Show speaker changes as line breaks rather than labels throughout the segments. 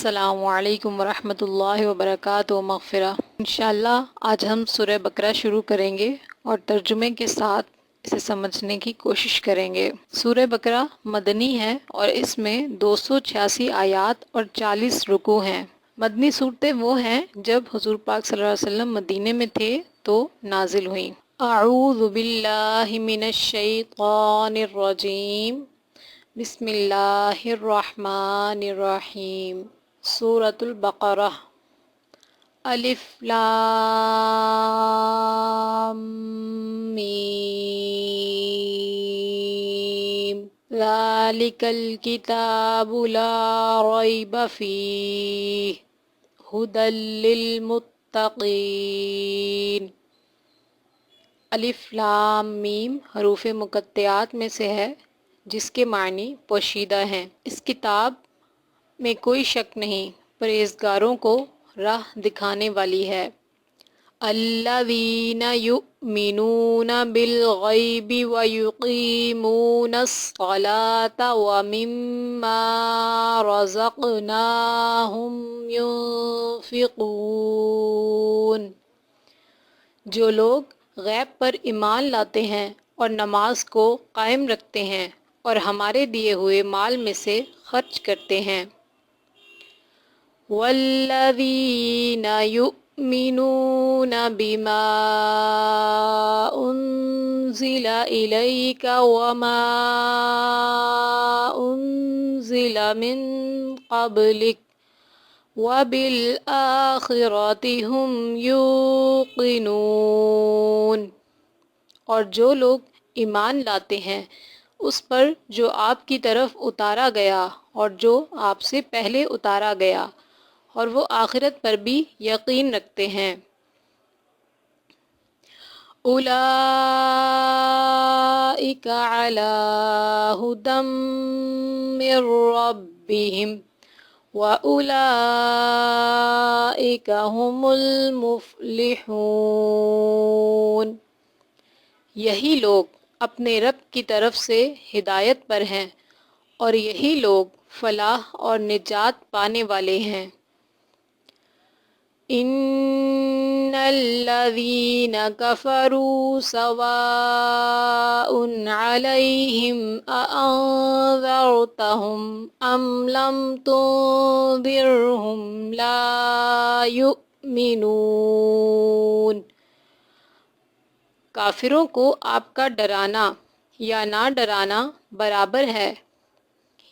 السلام علیکم ورحمۃ اللہ وبرکاتہ مغفرہ۔ انشاءاللہ آج ہم سورہ بقرہ شروع کریں گے اور ترجمے کے ساتھ اسے سمجھنے کی کوشش کریں گے۔ سورہ بقرہ مدنی ہے اور اس میں 286 آیات اور 40 رکوع ہیں۔ مدنی صورتیں وہ ہیں جب حضور پاک صلی اللہ علیہ وسلم مدینے میں تھے تو نازل ہوئیں۔ اعوذ باللہ من الشیطان الرجیم، بسم اللہ الرحمن الرحیم۔ سورۃ البقرہ۔ الف لام میم، ذالک الکتاب لا ریب فیہ، ھدی للمتقین۔ الف لام میم حروف مقطعات میں سے ہے جس کے معنی پوشیدہ ہیں۔ اس کتاب میں کوئی شک نہیں، پرہیزگاروں کو راہ دکھانے والی ہے۔ الذین یؤمنون بالغیب ویقیمون الصلاۃ ومما رزقناہم ینفقون۔ جو لوگ غیب پر ایمان لاتے ہیں اور نماز کو قائم رکھتے ہیں اور ہمارے دیے ہوئے مال میں سے خرچ کرتے ہیں۔ والذین یؤمنون بما انزل الیک وما انزل من قبلک وبالآخرۃ ھم یوقنون۔ اور جو لوگ ایمان لاتے ہیں اس پر جو آپ کی طرف اتارا گیا اور جو آپ سے پہلے اتارا گیا، اور وہ آخرت پر بھی یقین رکھتے ہیں۔ اولئک علی ھدی من ربہم واولئک ھم المفلحون۔ یہی لوگ اپنے رب کی طرف سے ہدایت پر ہیں اور یہی لوگ فلاح اور نجات پانے والے ہیں۔ ان الذین کفروا سواء علیہم اانذرتہم ام لم تنذرہم لا یؤمنون۔ کافروں کو آپ کا ڈرانا یا نہ ڈرانا برابر ہے،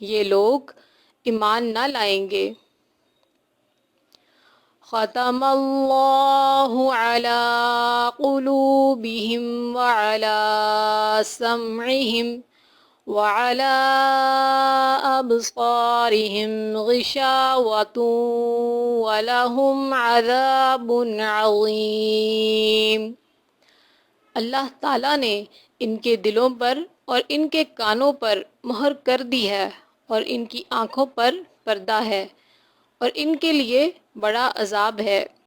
یہ لوگ ایمان نہ لائیں گے۔ ختم اللہ علی قلوبہم وعلی سمعہم وعلی ابصارہم غشاوۃ ولہم عذاب عظیم۔ اللہ تعالیٰ نے ان کے دلوں پر اور ان کے کانوں پر مہر کر دی ہے اور ان کی آنکھوں پر پردہ ہے اور ان کے لیے بڑا عذاب ہے۔